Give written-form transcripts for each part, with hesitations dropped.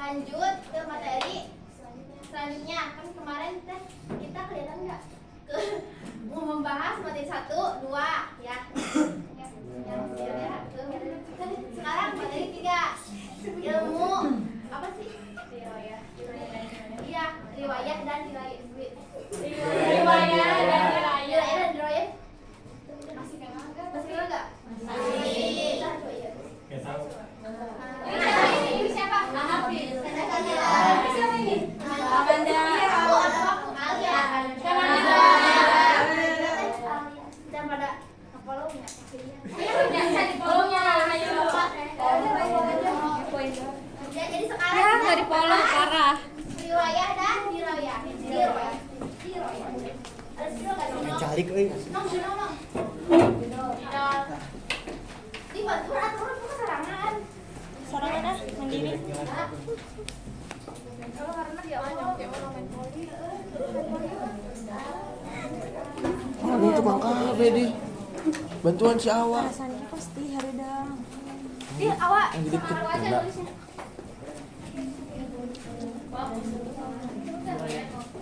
Lanjut ke materi selanjutnya. Kan kemarin kita kelihatan nggak mau membahas materi 1, 2 ya. Sekarang materi 3, ilmu apa sih? Riwayat. Iya, riwayat dan riwayat. Masih kenal nggak? Masih. Nggak tahu. Ini siapa? Hafiz. Siapa ini? Amanda. Aku ada waktu kalian. Dan pada follow-nya. Bisa di follow-nya. Jadi sekarang Ya, nggak di follow, parah. riwayah dan dirayah. Ada skill nggak sih? Cari kali. Nong. Dibantu aturan itu serangan. Sorangan ah, mandiri. Kalau karena dia mau main poli. Ini tukang kafe di. Bantuan si Awa. Rasanya pasti hareudang. Ih, awak. Yang di deket. Sama aja Enggak. tulisnya.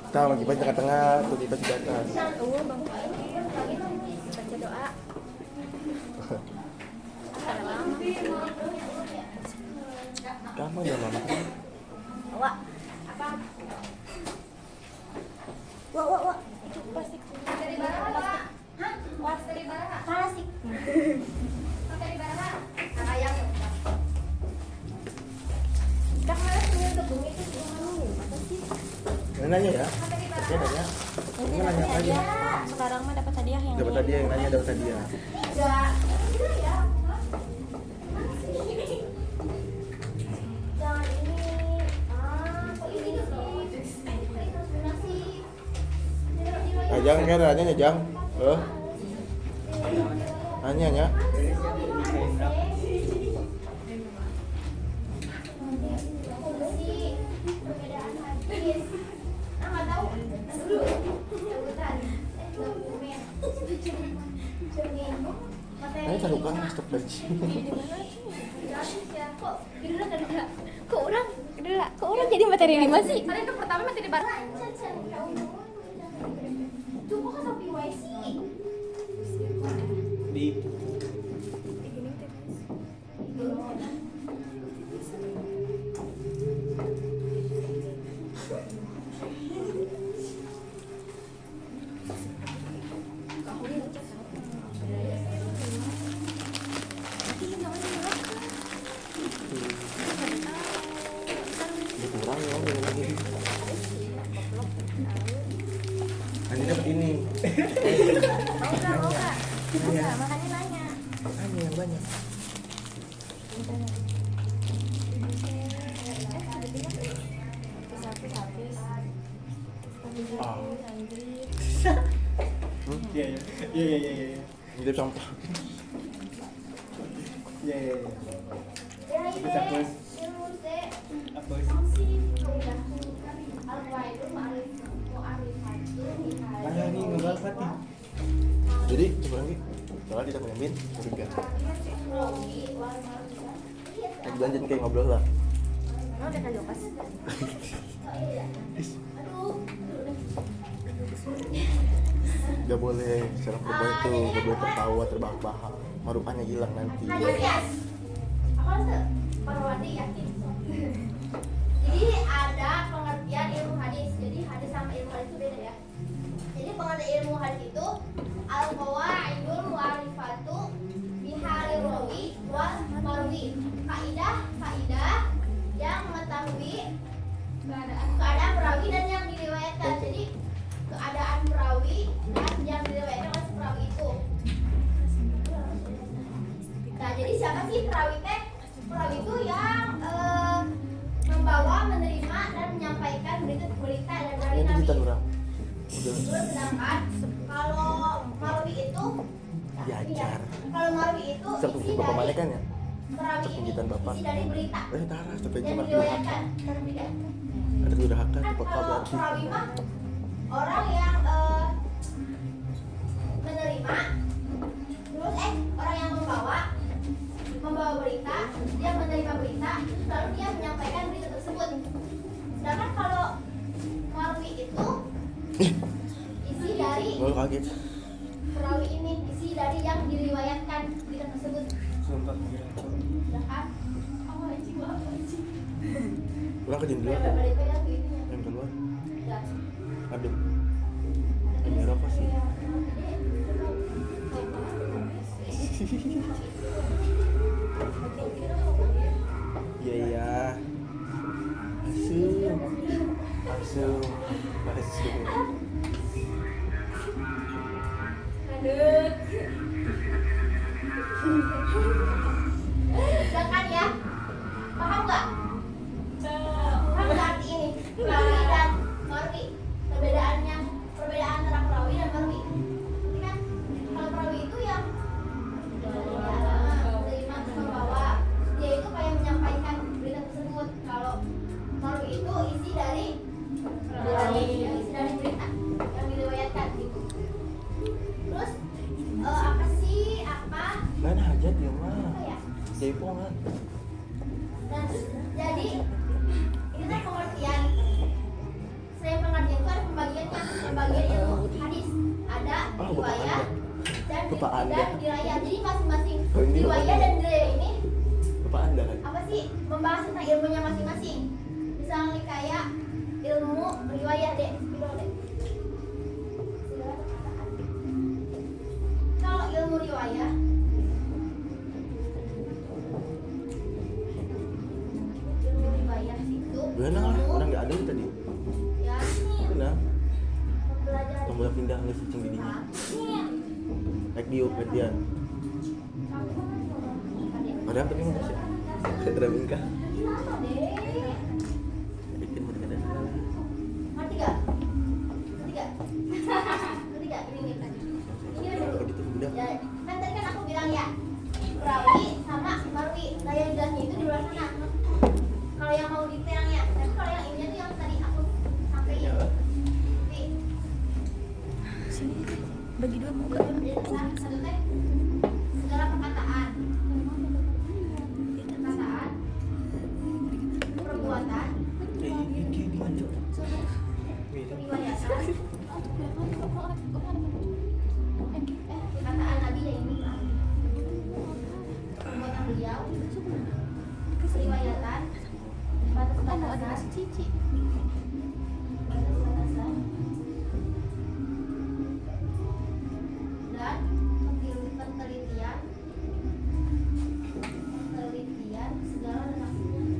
Tahu lagi di tengah-tengah, tuh di atas. Eueuh, Bang. Baca doa. Kamu udah lama kan? Awak. Apa? Wah. Itu plastik. Dari mana, Pak? Hah? Dari mana? Plastik. Dari mana? Nah, yang Dah malah punya gedung itu apa sih? Yang nanya ya? Dia nanya. Ini Ini nanya dapat apa aja? hadiah. Sekarang mah dapat hadiah yang Dapat ini. hadiah yang nanya dapat hadiah. enggak. Ya. Jangan ini. Kok ini sih? Ajang kan nanya Jang. Nanya ya. Nanya taruh kan stop gaji. Kok orang jadi materi 5 sih? Kalian tuh pertama materi baru. Coba kan sampai YC. Di kurang ya udah lagi. Nanti dapat ini. Mau nggak? Makanya nanya. Nanya yang banyak. Iya. Hidup sampah. Iya. Bisa plus. Apa sih? Mana nih ngobrol Fatih? Jadi coba lagi. Soalnya kita pengen juga. Lanjut kayak ngobrol lah. Udah kan pas. Gak boleh secara perempuan itu gak boleh tertawa terbahak-bahak. Marupanya hilang nanti. Jadi ada pengertian ilmu hadis. Jadi hadis sama ilmu hadis itu beda ya. Jadi pengertian ilmu hadis itu al-qawaidul mu'arifatu bihalil rawi wal marwi. Kaidah yang mengetahui keadaan perawi dan yang diriwayatkan. Jadi keadaan perawi dan yang diriwayatkan oleh perawi itu. Nah, jadi siapa sih perawi teh? Perawi itu yang membawa, menerima dan menyampaikan berita dari Ini Nabi. kita kurang. Terus sedangkan kalau marwi itu Diajar. Kalau marwi itu Satu isi bapak mana dari kan ya? perawi ini Penjelasan Bapak. isi dari berita Taras sampai yang cuma diriwayatkan. ada durhaka Kan cepat kalau kabar. perawi mah orang yang menerima, terus orang yang membawa berita, dia menerima berita, terus lalu dia menyampaikan berita tersebut. Sedangkan kalau marwi itu isi dari Gue kaget. perawi ini, isi dari yang diriwayatkan kita tersebut. Sumpah kira Sedangkan apa anjing apa anjing? Udah kerjain dulu. Balik pegang tuh ininya. Yang keluar. Udah. Aduh. Ini rokok sih. Iya iya. Asum. Asum. Asum. Sedangkan ya, paham nggak? Paham nggak arti ini? Perawi dan marwi. Perbedaan antara perawi dan marwi. Ini kan kalau perawi itu yang menerima terus membawa, dia itu kayak menyampaikan berita tersebut. Kalau marwi itu isi dari berita yang diriwayatkan gitu. Terus apa sih Mana hajat ya mah. apa ya? Jaipongan. Nah, jadi ini teh pengertian. Selain pengertian itu ada pembagiannya. Pembagian ilmu hadis ada Bapak riwayat dan Bapak Anda. dirayat. Jadi masing-masing Oh, ini riwayat Bapak dan dirayat ini Bapak Anda kan? apa sih? Membahas tentang ilmunya masing-masing. Misalnya kayak ilmu riwayat deh, spidol deh. Segala perkataan. Kalau ilmu riwayat itu Benar lah, ilmu orang nggak ada tadi. ya Benar. mempelajari Tombol pindah nggak cicing di dinya. Naik diuk, gantian. Ada apa nih mas? Saya terabingkah. Bikin mau ada. Ngerti gak? Ngerti gak? Ngerti gak? Ini dulu. Kalau gitu udah. Ya, kan tadi kan aku bilang ya perawi sama marwi. Daya jelasnya itu di luar sana. Kalau yang mau detailnya, tapi kalau yang ini tuh yang tadi aku sampaikan. Jadi, Bagi dua muka. satu teh segala perkataan, perbuatan, Kayak gimana? riwayatan, perkataan Nabi ya ini, perbuatan beliau, riwayatan, batas-batasan, batas-batasan, dan penelitian segala redaksinya.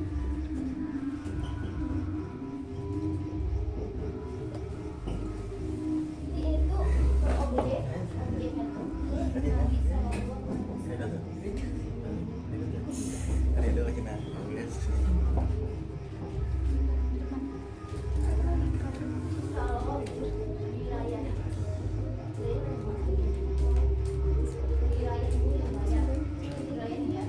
Jadi ini tuh berobjek, objeknya tuh Nabi SAW. Ada lagi nah. Kalau wilayah wilayah ini ya Pak, ya. Wilayah ini ya.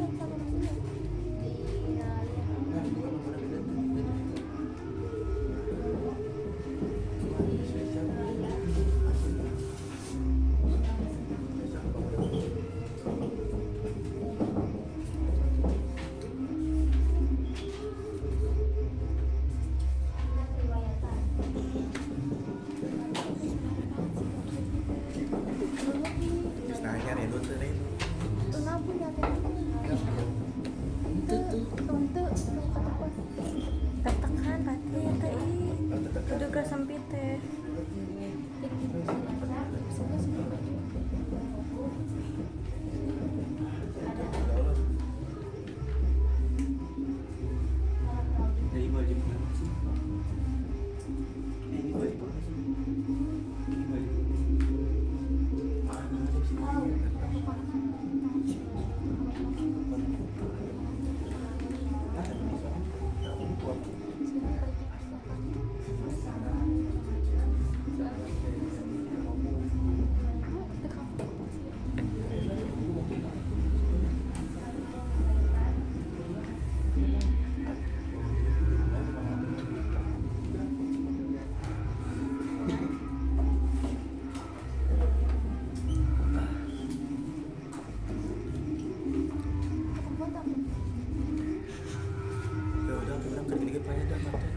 depannya ada mata.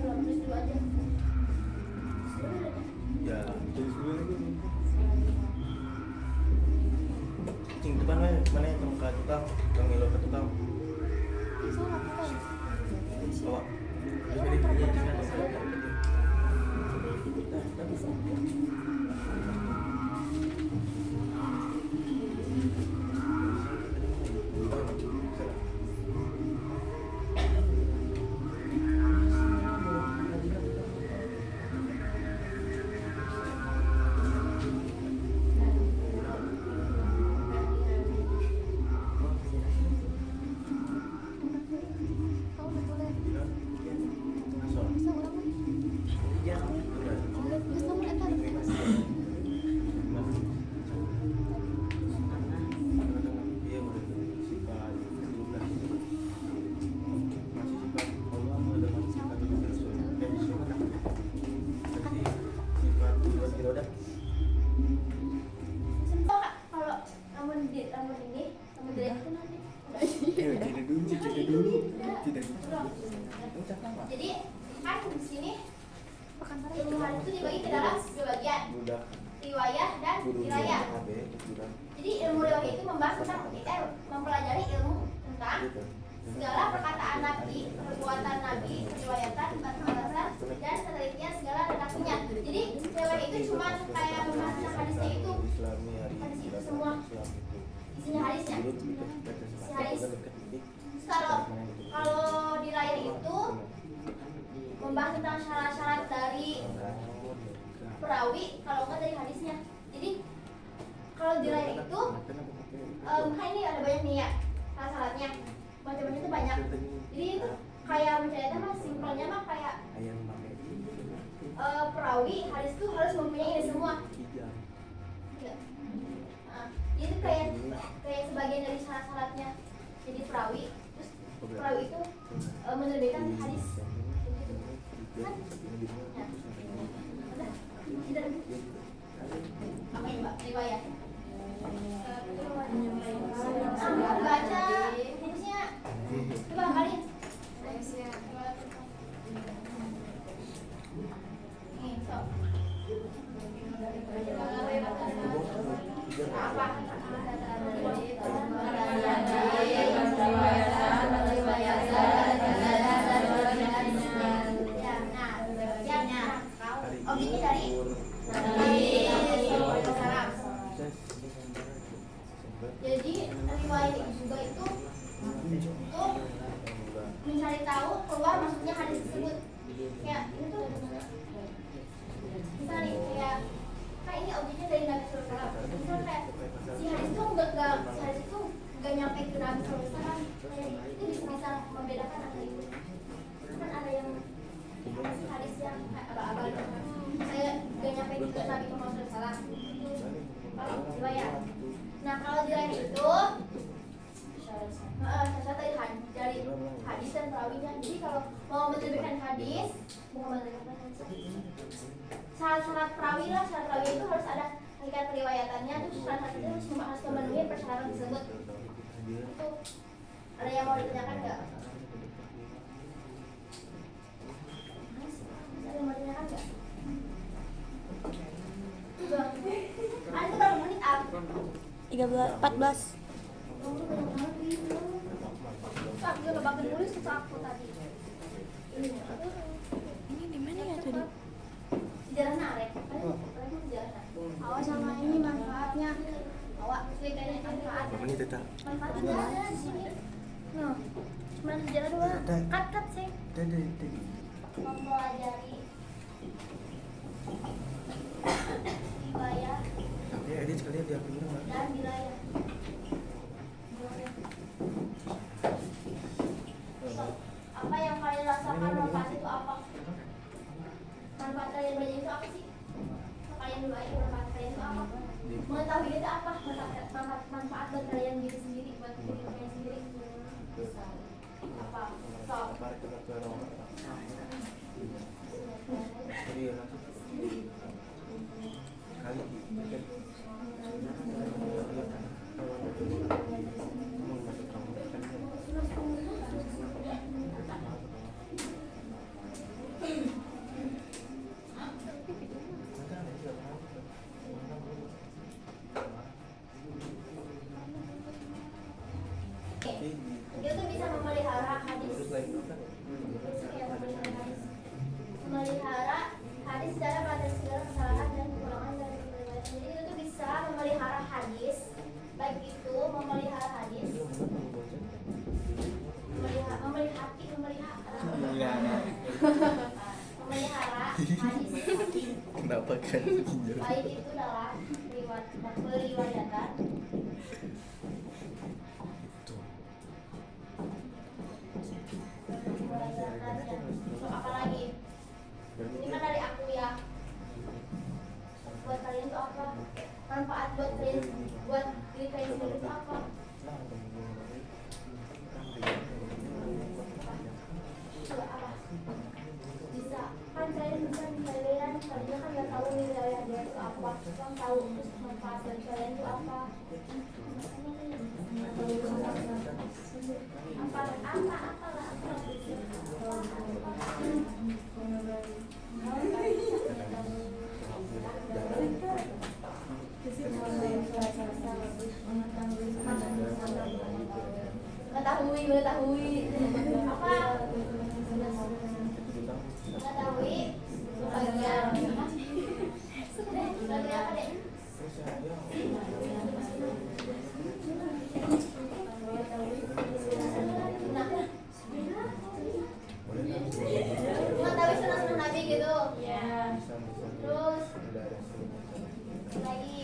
Tulis dulu aja. Ya, Tulis dulu lagi. cing depan mana yang tukang ngilo ke tukang. Bawa. Jadi kan di sini ilmu hadis itu dibagi ke dalam dua bagian, riwayah dan dirayah. Jadi ilmu riwayah itu membahas tentang mempelajari ilmu tentang segala perkataan Nabi, perbuatan Nabi, riwayatan, batasan dan penelitian segala redaksinya. Jadi riwayah itu cuma kayak membahas tentang hadisnya itu, hadis itu semua isinya hadisnya, isi hadis. Kalau dirayah itu membahas tentang syarat-syarat dari perawi, kalau enggak dari hadisnya. Jadi kalau dirayah itu kan ini ada banyak nih ya syarat-syaratnya, macam-macam itu banyak. Jadi itu kayak mencari mah simpelnya mah kayak perawi hadis itu harus mempunyai ini semua. Itu kayak sebagian dari syarat-syaratnya. Jadi perawi itu menerbitkan hadis. Kan? Ya. Udah. Apa ini Mbak? Riwayat. Baca hadisnya. Coba kalian. Nih, sok. Apa? Objeknya dari jadi riwayat juga itu mencari tahu keluar maksudnya hadis tersebut. Ya ini tuh misalnya nih kayak ini objeknya dari Nabi Sallallahu Alaihi Wasallam. Misalnya kayak si hadis itu nggak nyampe ke Nabi Sallallahu Alaihi Wasallam. Itu bisa membedakan antara itu. Kan ada yang hadis yang abal-abal saya gak nyampe ke Nabi Muhammad SAW. Kalau riwayat. Nah kalau dirayah itu syarat dari hadis dan perawinya. Jadi kalau mau menerbitkan hadis, syarat perawi lah, syarat perawi itu harus ada hakikat periwayatannya. Terus syarat itu harus memenuhi persyaratan tersebut. Itu ada yang mau ditanyakan nggak? Ada yang mau ditanyakan nggak? Ada berapa menit ab? 14. Pak, dia nggak bakal nulis ke aku tadi. Ini di mana ya tadi? Sejarah narek. Sejarah. Awas sama ini manfaatnya. Awak kayaknya manfaat. Menit tetap. Manfaatnya ada di sini. No. Cuma sejarah doang. Cut sih. Mempelajari riwayah Oke, edit sekalian dia punya nggak? dan dirayah. Apa yang kalian rasakan manfaat itu apa? Manfaat kalian belajar itu apa sih? Kalian dulu aja manfaat kalian itu apa? Mengetahui itu apa? Manfaat buat kalian diri sendiri, buat diri kalian sendiri. Apa? So. Dia tuh bisa memelihara hadis. Memelihara hadis secara mengatasi segala kesalahan dan kekurangan dari riwayat. Jadi itu tuh bisa memelihara hadis, baik itu memelihara hadis, memelihara hadis. Kenapa kan? Baik itu dalam periwayatan apalagi ini kan dari aku ya, buat kalian itu apa, manfaat buat kalian, buat diri kalian sendiri itu apa? Coba apa? Bisa kan kalian tadinya kan nggak tahu nih wilayah dia itu apa, kan tahu terus manfaat dari kalian itu apa? Mengetahui apa? Mengetahui bagian apa deh? Mengetahui sunnah Nabi gitu. Ya. Terus lagi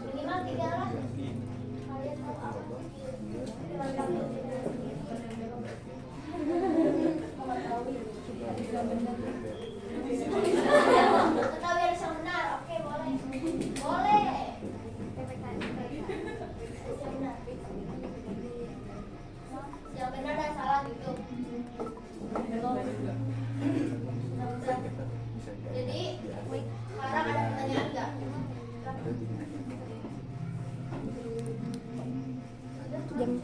minimal 3 lah. Kalian tahu apa? Mengetahui harus yang benar. Oke, boleh. Boleh. Yang benar dan salah gitu. Jadi sekarang ada pertanyaan nggak? Jam 4.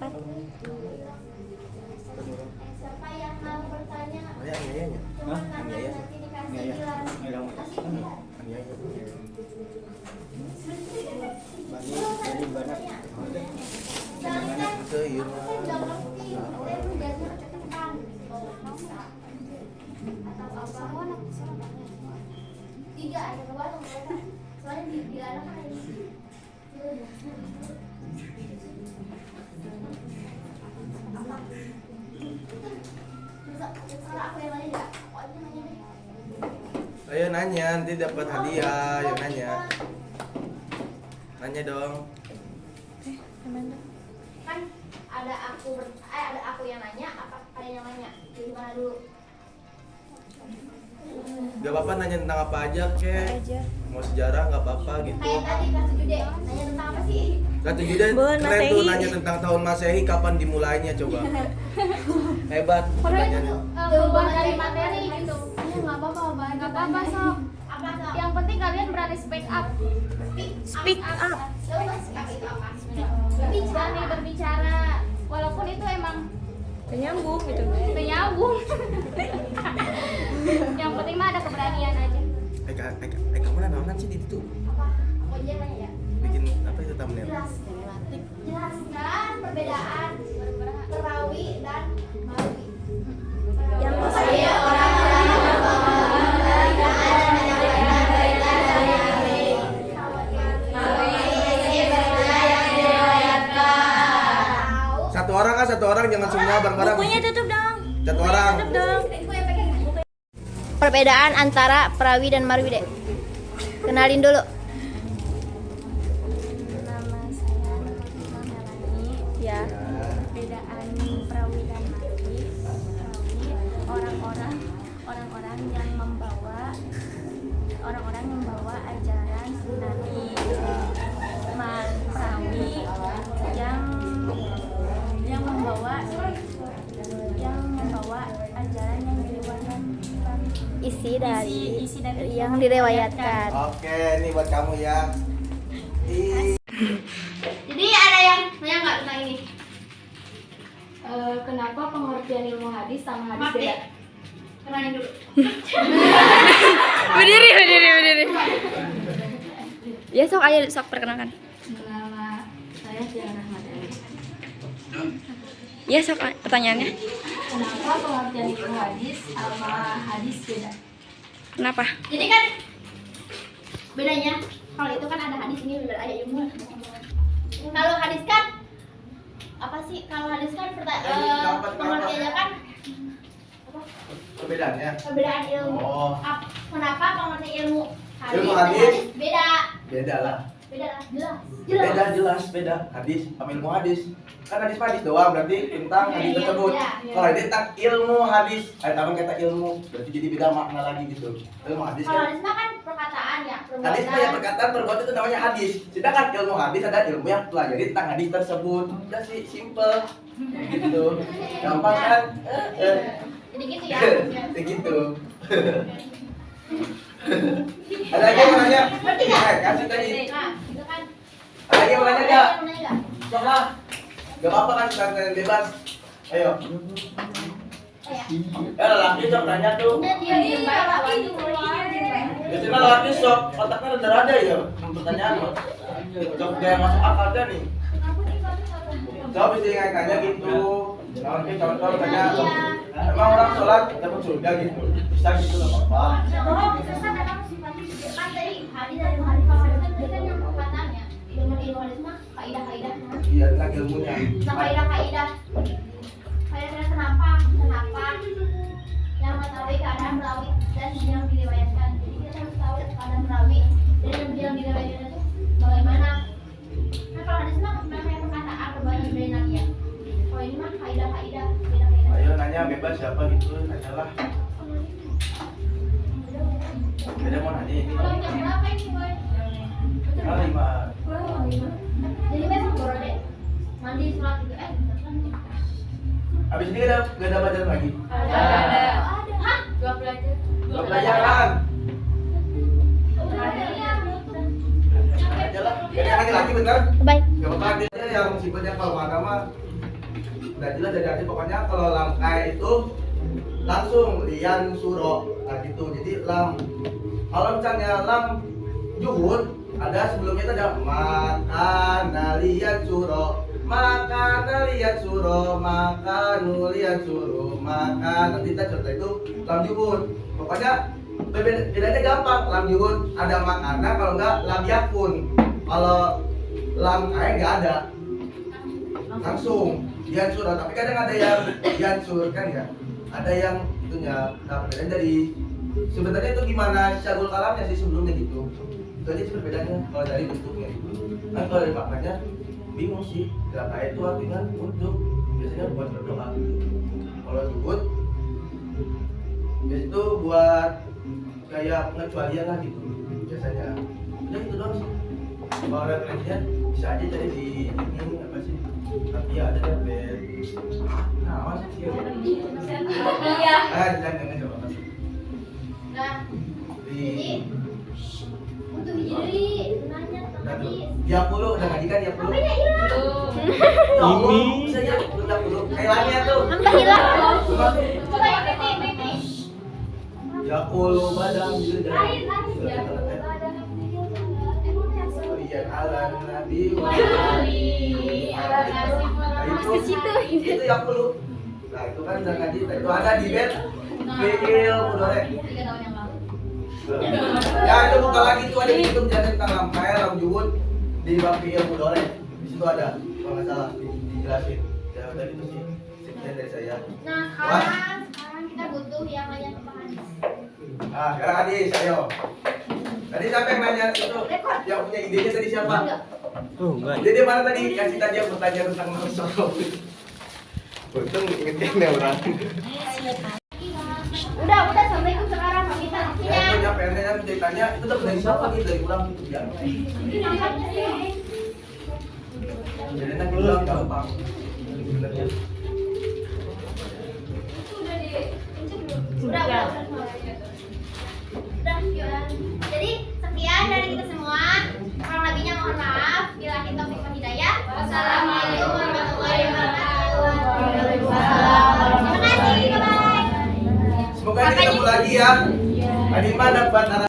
Siapa yang mau bertanya? Aniayanya. Cuma nanti dikasih bilang. Kasih bilang. Itu iya. Tiga ada dua atau berapa? Soalnya di anak kan ini. Salah aku yang nanya nggak? Aku aja nanya deh. Ayo nanya, nanti dapat hadiah. Ayo nanya. Nanya dong. Kan ada aku yang nanya, apa kalian yang nanya? Jadi mana dulu? Gak apa-apa nanya tentang apa aja kek. Aja. Mau sejarah gak apa-apa gitu. Kayak tadi kelas 7 deh, nanya tentang apa sih? Kata Juda Bulan keren tuh Masehi. nanya tentang tahun Masehi kapan dimulainya coba. Hebat. Pokoknya Pertanyaannya. keluar dari materi gitu. Nggak apa-apa, nggak apa-apa sob. Apa tuh? Yang penting kalian berani speak up, Speak up. Coba speak up itu apa? berani berbicara, walaupun itu emang Penyambung gitu. penyambung. Yang penting mah ada keberanian aja. Kamu naon sih di situ? Apa? Aku aja yang nanya ya. Bikin apa itu thumbnail? Jelaskan perbedaan perawi dan marwi. Yang Saya orang-orang yang Satu orang jangan semua bareng-bareng. bukunya tutup dong. Satu orang. Tutup dong. Perbedaan antara perawi dan marwi deh. Kenalin dulu. Nama saya Fatima Melani. Ya. Perbedaan perawi dan marwi. Perawi orang-orang yang membawa ajaran Nabi. Perawi yang membawa ajaran yang diriwayatkan. Isi dari Isi dari yang direwayatkan. Oke, ini buat kamu ya. Jadi ada yang nanya nggak tentang ini? Kenapa pengertian ilmu hadis sama hadis Maaf beda? deh. Kenalin dulu. Berdiri. Ya sok aja sok perkenalkan. Nama hidayah yang rahmat Allah. Ya, sok pertanyaannya. Kenapa pengertian ilmu hadis sama hadis beda? Kenapa? Jadi kan bedanya kalau itu kan ada hadis, ini udah ada ilmu. Kalau hadis kan apa sih? Kalau hadis kan pengertiannya kan Perbedaannya. perbedaan ilmu. Oh. Kenapa pengertian ilmu hadis Ilmu dan hadis? beda? Beda lah. Beda lah, jelas. Jelas beda. Hadis sama ilmu hadis. Kan hadis doang berarti tentang hadis Iya, tersebut. iya. Kalau ini tentang ilmu hadis, ada tambahan kata ilmu, berarti jadi beda makna lagi gitu. Ilmu hadis Kalau kan. hadis mah kan perkataan ya, Hadis mah yang perkataan perbuatan itu namanya hadis. Sedangkan ilmu hadis ada ilmu yang pelajari tentang hadis tersebut. Udah sih simple. Gitu. Gampang kan? Jadi gitu ya. Begitu. Ada lagi yang mau nanya? Ngerti nggak? Kasih tadi. Nah, gitu kan. Ada lagi yang mau nanya Ada nggak? yang mau nanya nggak? Sok lah. Gak apa-apa kan, sekarang bebas. Ayo. Kayak Lelaki sok tanya tuh. udah diam baik lah, waktu keluar. Biasanya lelaki sok otaknya rada-rada ya. Pertanyaan lo. Sok dia masuk akal kan nih. Coba bisa nanya gitu. Nanti contoh tanya. Emang orang sholat dapat surga gitu. Bisa gitu nggak apa-apa. Oh, bisa memang sifatnya kan tadi hadis dari hadis kalau hadis kan tadi kan yang perkataannya. Ilmu hadis mah kaidah-kaidah. Iya, tentang ilmunya. Nah, kaidah-kaidah. Kaidah kenapa yang mengetahui keadaan perawi dan yang diriwayatkan. Jadi kita harus tahu keadaan perawi dan yang diriwayatkan itu bagaimana. Nah, kalau hadis mah namanya perkataan perbuatan dari nabi ya. Kalau ini mah kaidah-kaidah. Ayo nanya bebas siapa gitu, nanyalah. Beda mau nanya ini. Kalau jam berapa ini, Boy? Jam 5. Jadi besok baru deh mandi sholat gitu Abis ini gak ada pelajaran lagi. ada. Hah? Dua pelajar. Dua pelajaran. Aja lah. Gak ada lagi bener. Baik. Gak apa-apa dia yang sifatnya kalau agama udah jelas dari arti pokoknya kalau langkai itu langsung lian suro nah gitu. Jadi lam kalau misalnya lam juhud ada sebelumnya itu ada makan lian suro makan lian suro makan nanti kita contoh itu lam juhud pokoknya bedanya gampang. Lam juhud ada makana, kalau enggak lam yakun. Kalau lam kai enggak ada langsung yansur, tapi kadang ada yang yansur kan ya, ada yang itunya. Nah perbedaannya dari sebenarnya itu gimana syagul kalamnya sih sebelumnya gitu. Itu aja sih perbedaannya kalau dari bentuknya gitu. Kan kalau dari maknanya bingung sih. Dalam ayat itu artinya untuk biasanya buat berdoa. Kalau juhud biasanya itu buat kayak pengecualian lah gitu biasanya. Udah gitu doang sih. Kalau referensinya bisa aja jadi di ini apa sih? Tapi ya ada dapet. Nah, masih sih. Iya. Jangan coba. Nah, Di untuk jadi nanya tentang hadis. dia puluh udah ngaji kan dia puluh. Apanya hilang? Ya Allah, bisa ya udah puluh. Hilangnya tuh. Apa hilang? Coba yang ini. Ya puluh badang gitu Lain. ya. Iya, ala nabi wa Ke situ. itu yang puluh. Nah itu kan udah ngaji. Itu ada di bed. Fikil mudore. 3 tahun yang lalu. Ya itu buka lagi tuh ada itu menjadi tentang lampai lam juhud di bab fikil mudore. Di situ ada kalau nggak salah dijelasin. Ya udah itu sih. Sekian dari saya. Nah, sekarang kita butuh yang nanya tentang hadis. Ah, sekarang hadis, ayo. Tadi siapa yang nanya itu? Yang punya idenya tadi siapa? Enggak. Oh, enggak. Jadi mana tadi kasih tadi yang bertanya tentang Rasul. Untung ingetnya orang. Udah, assalamualaikum sekarang pamitan. Ya, punya PNnya yang ceritanya itu tuh dari siapa gitu dari ulang gitu ya. Jadi nanti ulang gampang. Sebenarnya. Udah. Jadi sekian dari kita semua. Kurang lebihnya mohon maaf. Bila kita taufik wal hidayah. Wassalamualaikum warahmatullahi wabarakatuh. Terima kasih. Bye. Semoga ketemu lagi ya. Tadi mana dapat